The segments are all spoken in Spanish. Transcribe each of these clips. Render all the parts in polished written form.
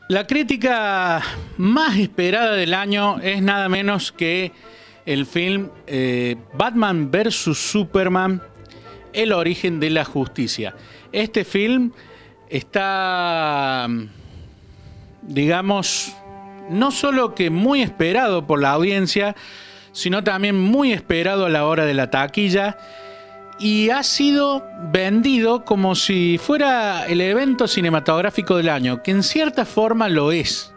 La crítica más esperada del año es nada menos que el film Batman vs. Superman, El origen de la justicia. Este film está, digamos, no solo que muy esperado por la audiencia, sino también muy esperado a la hora de la taquilla, y ha sido vendido como si fuera el evento cinematográfico del año, que en cierta forma lo es,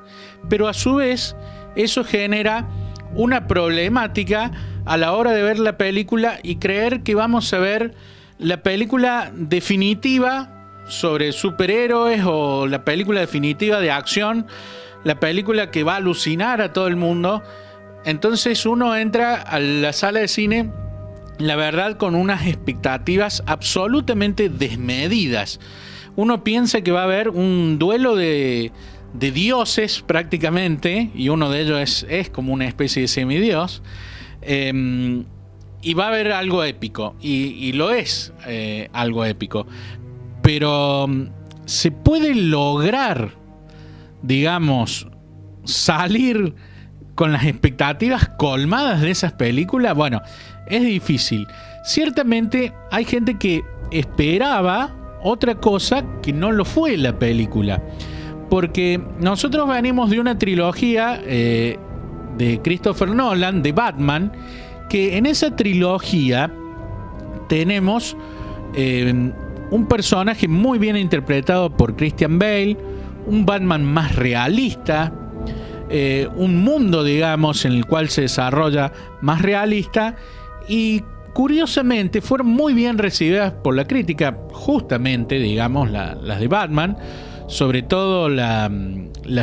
pero a su vez eso genera una problemática a la hora de ver la película y creer que vamos a ver la película definitiva sobre superhéroes o la película definitiva de acción, la película que va a alucinar a todo el mundo. Entonces uno entra a la sala de cine, la verdad, con unas expectativas absolutamente desmedidas. Uno piensa que va a haber un duelo de dioses prácticamente, y uno de ellos es como una especie de semidios, y va a haber algo épico, y lo es algo épico. Pero se puede lograr, digamos, salir con las expectativas colmadas de esas películas. Bueno, es difícil. Ciertamente hay gente que esperaba otra cosa que no lo fue la película, porque nosotros venimos de una trilogía de Christopher Nolan, de Batman, que en esa trilogía tenemos un personaje muy bien interpretado por Christian Bale, un Batman más realista, un mundo, digamos, en el cual se desarrolla más realista, y curiosamente fueron muy bien recibidas por la crítica, justamente, digamos, las de Batman, sobre todo la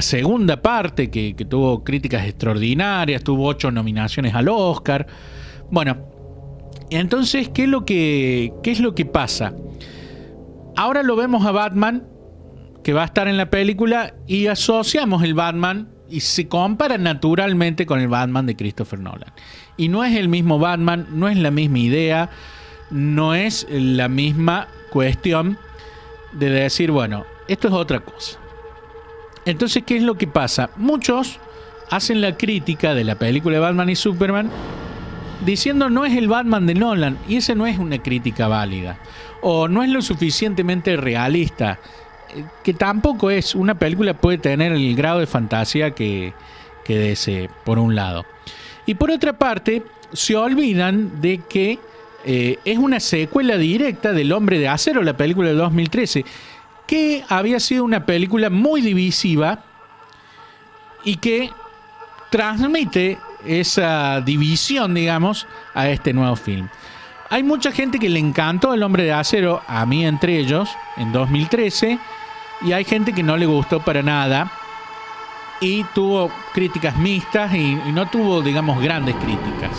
segunda parte, que tuvo críticas extraordinarias, tuvo 8 nominaciones al Oscar. Bueno, entonces, ¿qué es lo que pasa? Ahora lo vemos a Batman, que va a estar en la película, y asociamos el Batman y se compara naturalmente con el Batman de Christopher Nolan. Y no es el mismo Batman, no es la misma idea, no es la misma cuestión de decir, bueno, esto es otra cosa. Entonces, ¿qué es lo que pasa? Muchos hacen la crítica de la película de Batman y Superman diciendo no es el Batman de Nolan, y esa no es una crítica válida, o no es lo suficientemente realista, que tampoco es. Una película puede tener el grado de fantasía que desee, por un lado. Y por otra parte, se olvidan de que es una secuela directa del Hombre de Acero, la película de 2013, que había sido una película muy divisiva y que transmite esa división, digamos, a este nuevo film. Hay mucha gente que le encantó El Hombre de Acero, a mí entre ellos, en 2013, y hay gente que no le gustó para nada y tuvo críticas mixtas y no tuvo, digamos, grandes críticas.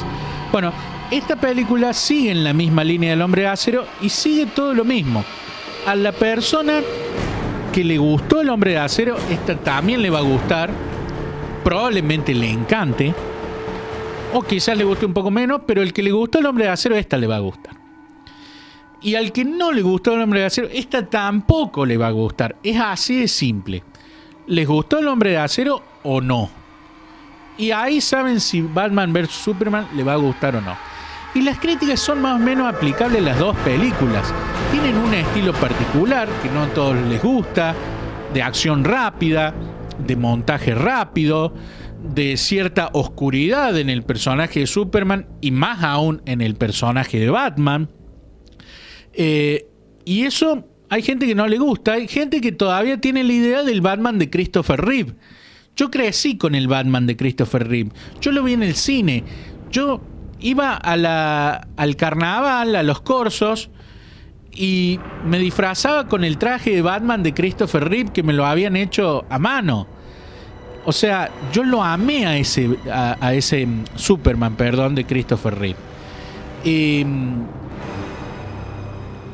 Bueno, esta película sigue en la misma línea del Hombre de Acero y sigue todo lo mismo. A la persona que le gustó El Hombre de Acero, esta también le va a gustar, probablemente le encante, o quizás le guste un poco menos, pero el que le gustó El Hombre de Acero, esta le va a gustar. Y al que no le gustó El Hombre de Acero, esta tampoco le va a gustar. Es así de simple. ¿Les gustó El Hombre de Acero o no? Y ahí saben si Batman vs. Superman le va a gustar o no. Y las críticas son más o menos aplicables a las dos películas. Tienen un estilo particular que no a todos les gusta, de acción rápida, de montaje rápido, de cierta oscuridad en el personaje de Superman y más aún en el personaje de Batman. Y eso hay gente que no le gusta. Hay gente que todavía tiene la idea del Batman de Christopher Reeve. Yo crecí con el Batman de Christopher Reeve. Yo lo vi en el cine. Yo iba al carnaval, a los corsos, y me disfrazaba con el traje de Batman de Christopher Reeve, que me lo habían hecho a mano. O sea, yo lo amé a ese Superman, perdón, de Christopher Reeve.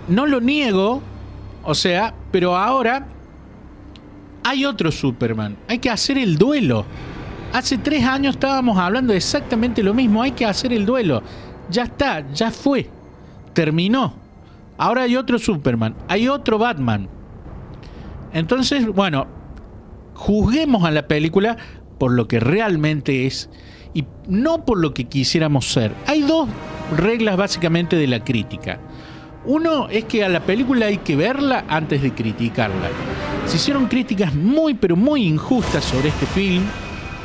No lo niego, o sea, pero ahora hay otro Superman. Hay que hacer el duelo. Hace 3 años estábamos hablando de exactamente lo mismo. Hay que hacer el duelo. Ya está, ya fue. Terminó. Ahora hay otro Superman. Hay otro Batman. Entonces, bueno, juzguemos a la película por lo que realmente es y no por lo que quisiéramos ser. Hay dos reglas básicamente de la crítica. Uno es que a la película hay que verla antes de criticarla. Se hicieron críticas muy pero muy injustas sobre este film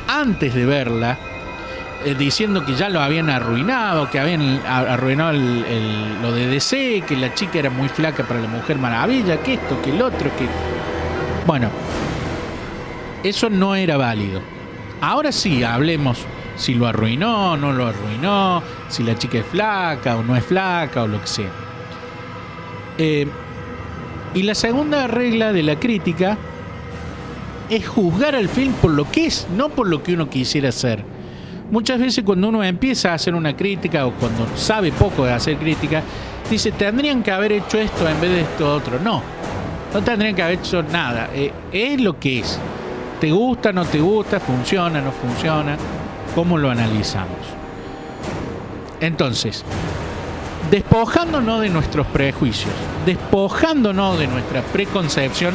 antes de verla, diciendo que ya lo habían arruinado, que habían arruinado lo de DC, que la chica era muy flaca para la Mujer Maravilla, que esto, que el otro, que... Bueno, eso no era válido. Ahora sí, hablemos si lo arruinó, no lo arruinó, si la chica es flaca o no es flaca o lo que sea. Y la segunda regla de la crítica es juzgar al film por lo que es, no por lo que uno quisiera hacer. Muchas veces cuando uno empieza a hacer una crítica o cuando sabe poco de hacer crítica, dice, tendrían que haber hecho esto en vez de esto otro. No tendrían que haber hecho nada. Es lo que es. ¿Te gusta, no te gusta? ¿Funciona, no funciona? ¿Cómo lo analizamos? Entonces, despojándonos de nuestros prejuicios, despojándonos de nuestra preconcepción,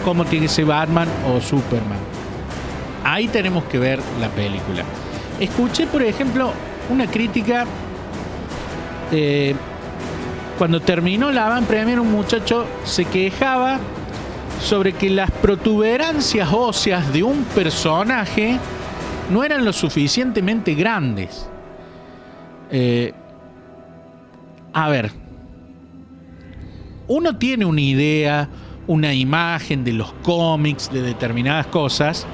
como tiene que ser Batman o Superman. Ahí tenemos que ver la película. Escuché, por ejemplo, una crítica cuando terminó la Van Premier, un muchacho se quejaba sobre que las protuberancias óseas de un personaje no eran lo suficientemente grandes. A ver, uno tiene una idea, una imagen de los cómics, de determinadas cosas,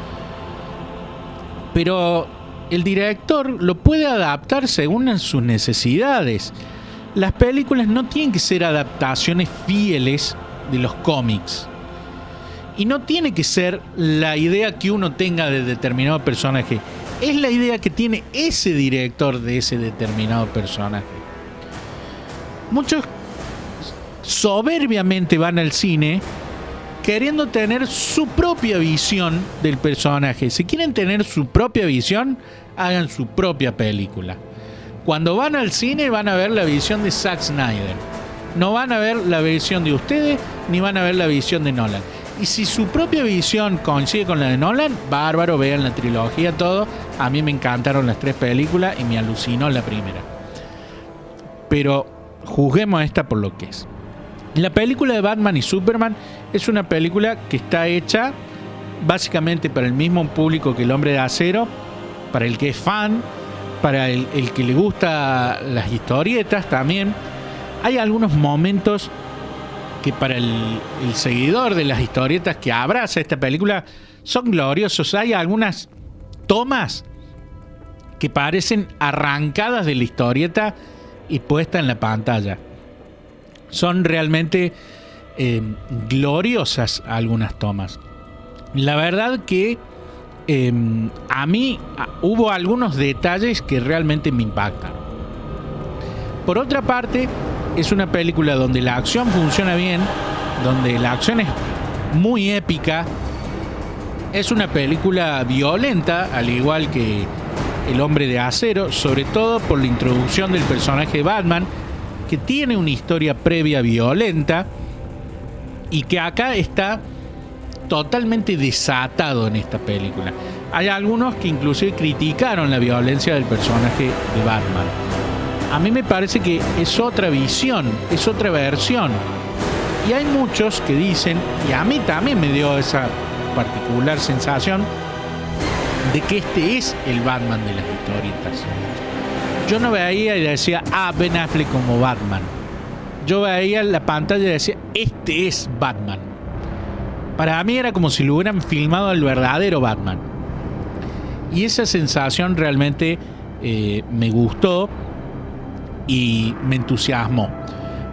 pero el director lo puede adaptar según sus necesidades. Las películas no tienen que ser adaptaciones fieles de los cómics. Y no tiene que ser la idea que uno tenga de determinado personaje. Es la idea que tiene ese director de ese determinado personaje. Muchos soberbiamente van al cine queriendo tener su propia visión del personaje. Si quieren tener su propia visión, hagan su propia película. Cuando van al cine van a ver la visión de Zack Snyder. No van a ver la visión de ustedes, ni van a ver la visión de Nolan. Y si su propia visión coincide con la de Nolan, bárbaro, vean la trilogía, todo. A mí me encantaron las 3 películas y me alucinó la primera. Pero juzguemos esta por lo que es. La película de Batman y Superman es una película que está hecha básicamente para el mismo público que El Hombre de Acero, para el que es fan, para el que le gusta las historietas también. Hay algunos momentos que para el seguidor de las historietas que abraza esta película son gloriosos. Hay algunas tomas que parecen arrancadas de la historieta y puestas en la pantalla. Son realmente gloriosas algunas tomas. La verdad que a mí hubo algunos detalles que realmente me impactan. Por otra parte, es una película donde la acción funciona bien, donde la acción es muy épica. Es una película violenta, al igual que El Hombre de Acero, sobre todo por la introducción del personaje de Batman, que tiene una historia previa violenta y que acá está totalmente desatado en esta película. Hay algunos que inclusive criticaron la violencia del personaje de Batman. A mí me parece que es otra visión, es otra versión. Y hay muchos que dicen, y a mí también me dio esa particular sensación, de que este es el Batman de las historietas. Yo no veía y decía, Ben Affleck como Batman. Yo veía la pantalla y decía, este es Batman. Para mí era como si lo hubieran filmado al verdadero Batman. Y esa sensación realmente me gustó y me entusiasmó.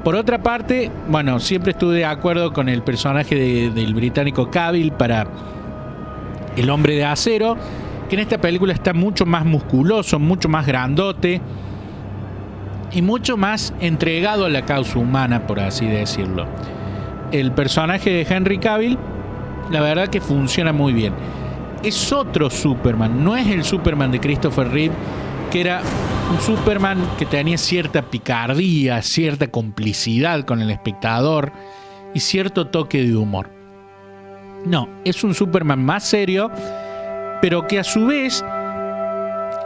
Por otra parte, bueno, siempre estuve de acuerdo con el personaje del británico Cavill para El Hombre de Acero, que en esta película está mucho más musculoso, mucho más grandote y mucho más entregado a la causa humana, por así decirlo. El personaje de Henry Cavill, la verdad que funciona muy bien. Es otro Superman, no es el Superman de Christopher Reeve, que era un Superman que tenía cierta picardía, cierta complicidad con el espectador y cierto toque de humor. No, es un Superman más serio, pero que a su vez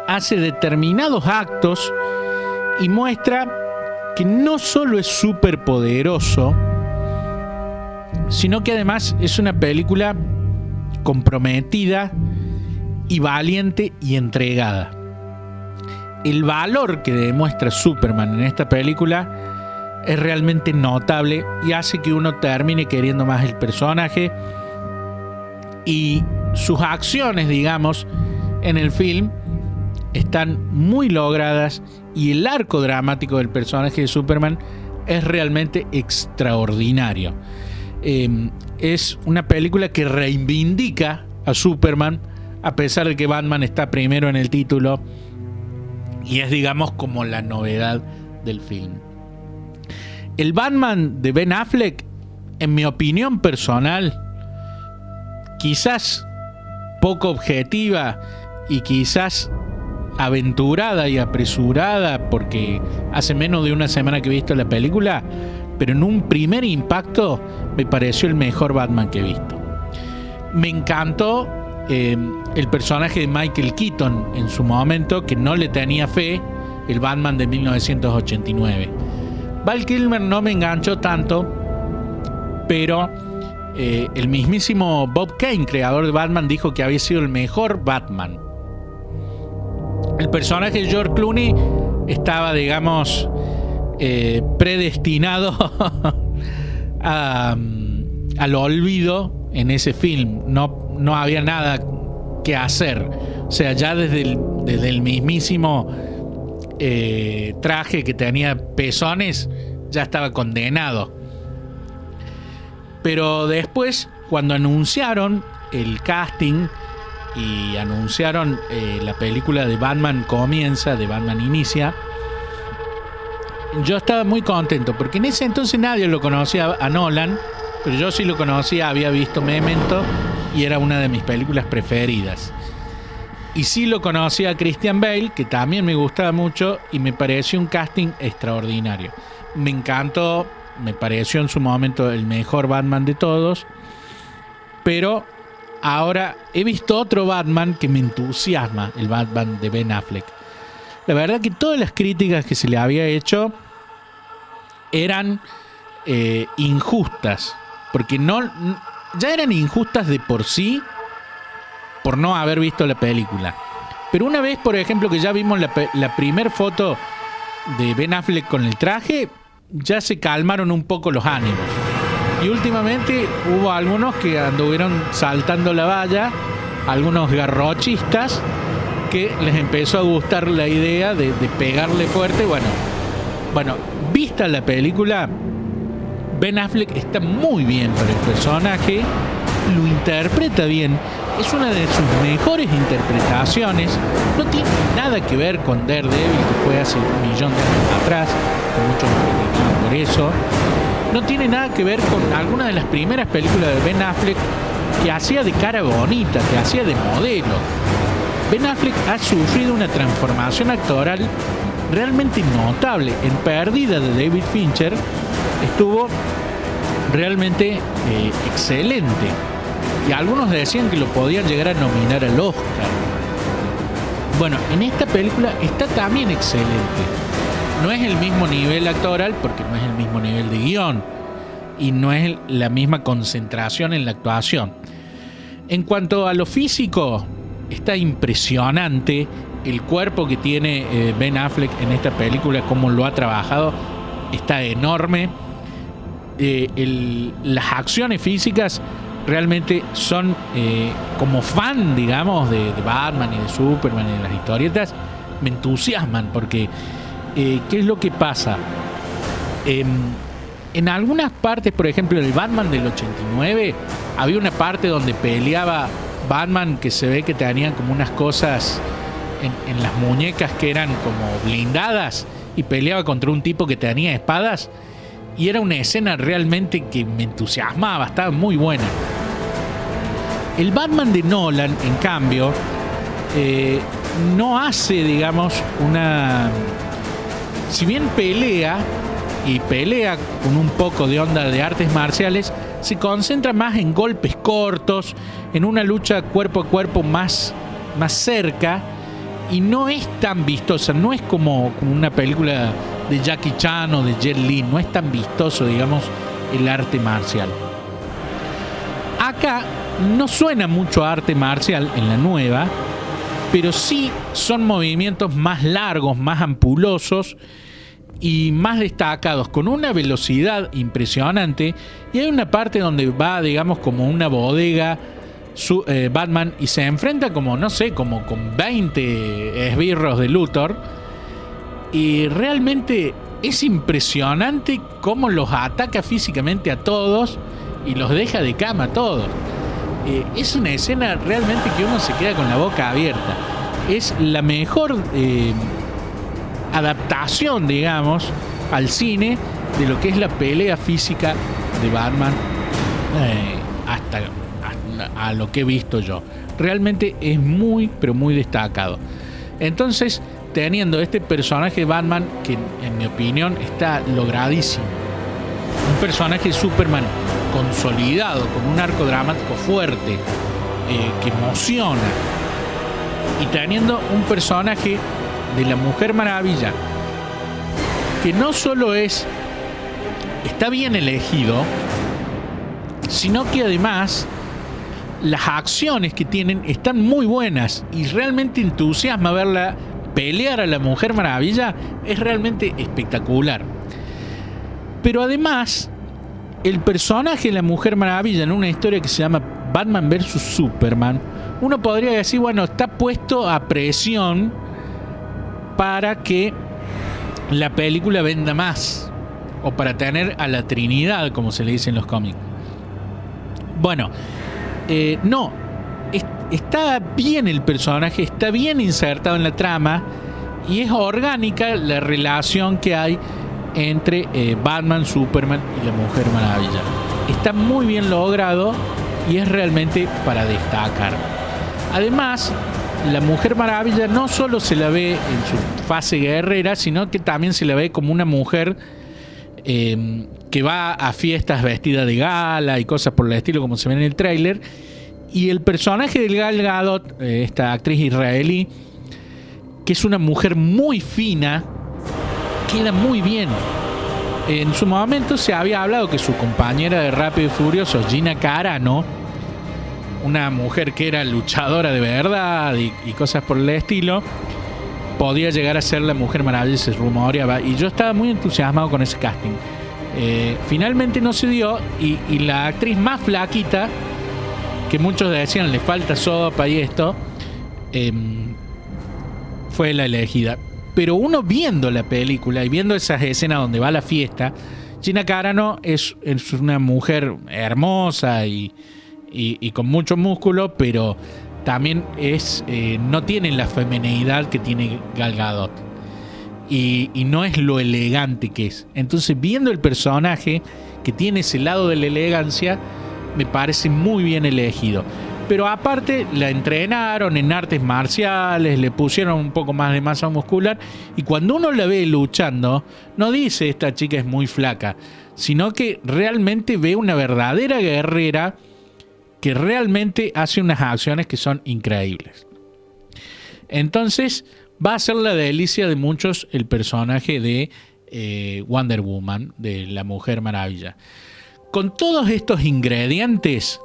hace determinados actos y muestra que no solo es superpoderoso, sino que además es una película comprometida y valiente y entregada. El valor que demuestra Superman en esta película es realmente notable y hace que uno termine queriendo más el personaje, y sus acciones, digamos, en el film están muy logradas y el arco dramático del personaje de Superman es realmente extraordinario. Es una película que reivindica a Superman, a pesar de que Batman está primero en el título, y es, digamos, como la novedad del film. El Batman de Ben Affleck, en mi opinión personal, quizás poco objetiva y quizás aventurada y apresurada, porque hace menos de una semana que he visto la película, pero en un primer impacto me pareció el mejor Batman que he visto. Me encantó el personaje de Michael Keaton en su momento, que no le tenía fe, el Batman de 1989. Val Kilmer no me enganchó tanto, pero el mismísimo Bob Kane, creador de Batman, dijo que había sido el mejor Batman. El personaje de George Clooney estaba, digamos, predestinado al olvido en ese film. No había nada que hacer. O sea, ya desde el mismísimo traje que tenía pezones, ya estaba condenado. Pero después, cuando anunciaron el casting y anunciaron la película de Batman Comienza, de Batman Inicia, yo estaba muy contento, porque en ese entonces nadie lo conocía a Nolan, pero yo sí lo conocía, había visto Memento y era una de mis películas preferidas. Y sí lo conocía a Christian Bale, que también me gustaba mucho, y me pareció un casting extraordinario. Me encantó, me pareció en su momento el mejor Batman de todos, pero ahora he visto otro Batman que me entusiasma, el Batman de Ben Affleck. La verdad que todas las críticas que se le había hecho eran injustas, porque ya eran injustas de por sí por no haber visto la película. Pero una vez, por ejemplo, que ya vimos la primer foto de Ben Affleck con el traje, ya se calmaron un poco los ánimos. Y últimamente hubo algunos que anduvieron saltando la valla, algunos garrochistas, que les empezó a gustar la idea de pegarle fuerte. Bueno, vista la película, Ben Affleck está muy bien para el personaje, lo interpreta bien, es una de sus mejores interpretaciones. No tiene nada que ver con Daredevil, que fue hace 1.000.000 de años atrás, que muchos lo criticaban por eso. No tiene nada que ver con alguna de las primeras películas de Ben Affleck, que hacía de cara bonita, que hacía de modelo. Ben Affleck ha sufrido una transformación actoral realmente notable. En Pérdida de David Fincher estuvo realmente excelente, y algunos decían que lo podían llegar a nominar al Oscar. Bueno, en esta película está también excelente. No es el mismo nivel actoral, porque no es el mismo nivel de guión y no es la misma concentración en la actuación. En cuanto a lo físico, está impresionante el cuerpo que tiene Ben Affleck en esta película, cómo lo ha trabajado, está enorme. Las acciones físicas realmente son, como fan, digamos, de Batman y de Superman y de las historietas, me entusiasman, porque ¿qué es lo que pasa? En algunas partes, por ejemplo, en el Batman del 89, había una parte donde peleaba Batman que se ve que tenían como unas cosas en las muñecas que eran como blindadas, y peleaba contra un tipo que tenía espadas, y era una escena realmente que me entusiasmaba, estaba muy buena. El Batman de Nolan, en cambio, no hace, digamos, si bien pelea con un poco de onda de artes marciales, se concentra más en golpes cortos, en una lucha cuerpo a cuerpo más cerca, y no es tan vistosa, no es como una película de Jackie Chan o de Jet Li, no es tan vistoso, digamos, el arte marcial. Acá no suena mucho a arte marcial en la nueva, pero sí son movimientos más largos, más ampulosos y más destacados, con una velocidad impresionante. Y hay una parte donde va, digamos, como una bodega Batman, y se enfrenta como, no sé, como con 20 esbirros de Luthor, y realmente es impresionante cómo los ataca físicamente a todos y los deja de cama a todos. Es una escena realmente que uno se queda con la boca abierta. Es la mejor adaptación, digamos, al cine de lo que es la pelea física de Batman hasta a lo que he visto yo. Realmente es muy, pero muy destacado. Entonces, teniendo este personaje de Batman, que en mi opinión está logradísimo, un personaje de Superman consolidado, con un arco dramático fuerte, que emociona, y teniendo un personaje de la Mujer Maravilla que no solo está bien elegido, sino que además las acciones que tienen están muy buenas, y realmente entusiasma verla pelear a la Mujer Maravilla. Es realmente espectacular. Pero además, el personaje de la Mujer Maravilla, en una historia que se llama Batman vs Superman, uno podría decir, bueno, está puesto a presión para que la película venda más, o para tener a la Trinidad, como se le dice en los cómics. Bueno, no, está bien el personaje, está bien insertado en la trama, y es orgánica la relación que hay entre Batman, Superman y la Mujer Maravilla. Está muy bien logrado y es realmente para destacar. Además, la Mujer Maravilla no solo se la ve en su fase guerrera, sino que también se la ve como una mujer que va a fiestas vestida de gala y cosas por el estilo, como se ve en el tráiler. Y el personaje de Gal Gadot, esta actriz israelí, que es una mujer muy fina, queda muy bien. En su momento se había hablado que su compañera de Rápido y Furioso, Gina Carano, una mujer que era luchadora de verdad y cosas por el estilo, podía llegar a ser la Mujer Maravilla, se rumoreaba, y yo estaba muy entusiasmado con ese casting. Finalmente no se dio, y la actriz más flaquita, que muchos decían le falta sopa y esto, fue la elegida. Pero uno viendo la película y viendo esas escenas donde va a la fiesta, Gina Carano es una mujer hermosa y con mucho músculo, pero también no tiene la feminidad que tiene Gal Gadot, y no es lo elegante que es. Entonces, viendo el personaje que tiene ese lado de la elegancia, me parece muy bien elegido. Pero aparte la entrenaron en artes marciales, le pusieron un poco más de masa muscular, y cuando uno la ve luchando, no dice esta chica es muy flaca, sino que realmente ve una verdadera guerrera que realmente hace unas acciones que son increíbles. Entonces va a ser la delicia de muchos el personaje de Wonder Woman, de la Mujer Maravilla. Con todos estos ingredientes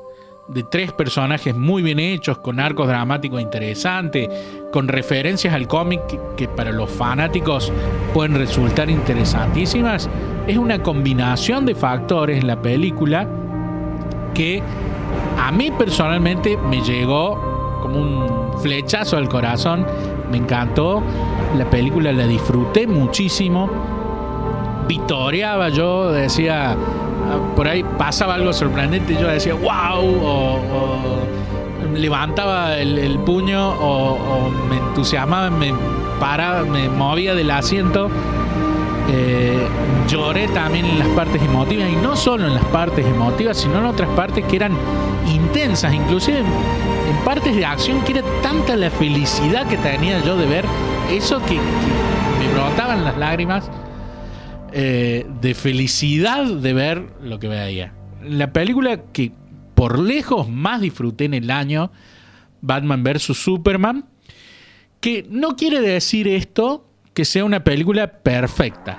de tres personajes muy bien hechos, con arcos dramáticos interesantes, con referencias al cómic que para los fanáticos pueden resultar interesantísimas, es una combinación de factores en la película que a mí personalmente me llegó como un flechazo al corazón. Me encantó la película, la disfruté muchísimo, vitoreaba, yo decía, por ahí pasaba algo sorprendente, yo decía wow, o levantaba el puño, o me entusiasmaba, me movía del asiento. Lloré también en las partes emotivas, y no solo en las partes emotivas, sino en otras partes que eran intensas, inclusive en partes de acción, que era tanta la felicidad que tenía yo de ver eso que me brotaban las lágrimas de felicidad de ver lo que veía. la película que por lejos más disfruté en el año, Batman vs. Superman, que no quiere decir esto que sea una película perfecta,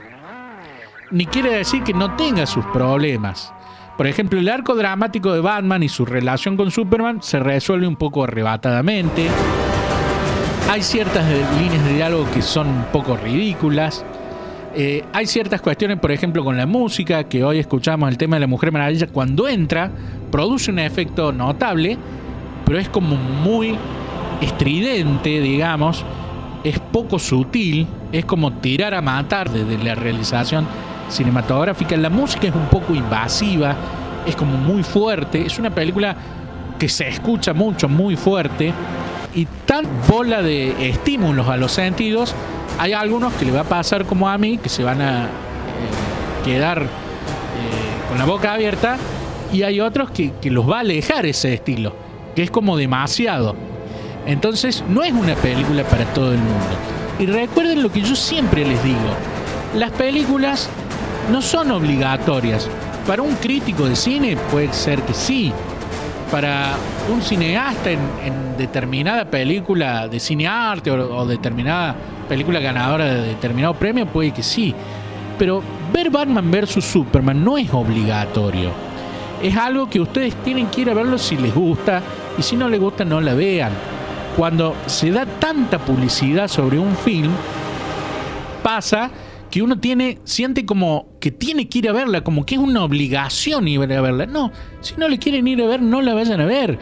ni quiere decir que no tenga sus problemas. Por ejemplo, el arco dramático de Batman y su relación con Superman se resuelve un poco arrebatadamente. Hay ciertas líneas de diálogo que son un poco ridículas. Hay ciertas cuestiones, por ejemplo, con la música, que hoy escuchamos el tema de la Mujer Maravilla. Cuando entra, produce un efecto notable, pero es como muy estridente, digamos. Es poco sutil, es como tirar a matar desde la realización cinematográfica. La música es un poco invasiva, es como muy fuerte. Es una película que se escucha mucho, muy fuerte, y tan bola de estímulos a los sentidos. Hay algunos que le va a pasar como a mí, que se van a quedar con la boca abierta, y hay otros que los va a alejar ese estilo, que es como demasiado. Entonces no es una película para todo el mundo. Y recuerden lo que yo siempre les digo: las películas no son obligatorias. Para un crítico de cine puede ser que sí. Para un cineasta en determinada película de cinearte o determinada película ganadora de determinado premio puede que sí. Pero ver Batman vs. Superman no es obligatorio. Es algo que ustedes tienen que ir a verlo si les gusta, y si no les gusta, no la vean. Cuando se da tanta publicidad sobre un film, pasa que uno siente como que tiene que ir a verla, como que es una obligación ir a verla. No, si no le quieren ir a ver, no la vayan a ver.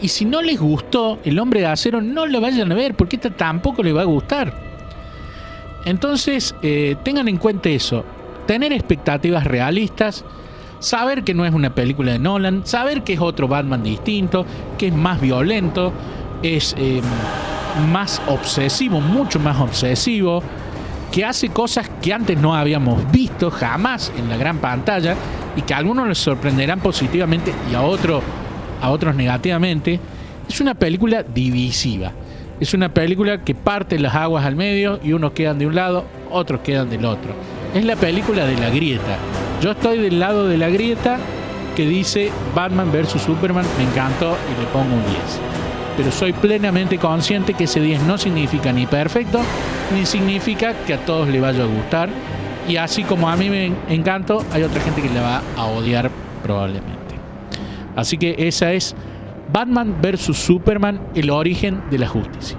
Y si no les gustó El Hombre de Acero, no la vayan a ver, porque esta tampoco les va a gustar. Entonces, tengan en cuenta eso: tener expectativas realistas, saber que no es una película de Nolan, saber que es otro Batman distinto, que es más violento, es más obsesivo, mucho más obsesivo, que hace cosas que antes no habíamos visto jamás en la gran pantalla, y que a algunos les sorprenderán positivamente y a otros negativamente. Es una película divisiva. Es una película que parte las aguas al medio, y unos quedan de un lado, otros quedan del otro. Es la película de la grieta. Yo estoy del lado de la grieta que dice Batman vs. Superman me encantó y le pongo un 10. Pero soy plenamente consciente que ese 10 no significa ni perfecto, ni significa que a todos les vaya a gustar. Y así como a mí me encantó, hay otra gente que le va a odiar probablemente. Así que esa es Batman vs. Superman, el origen de la justicia.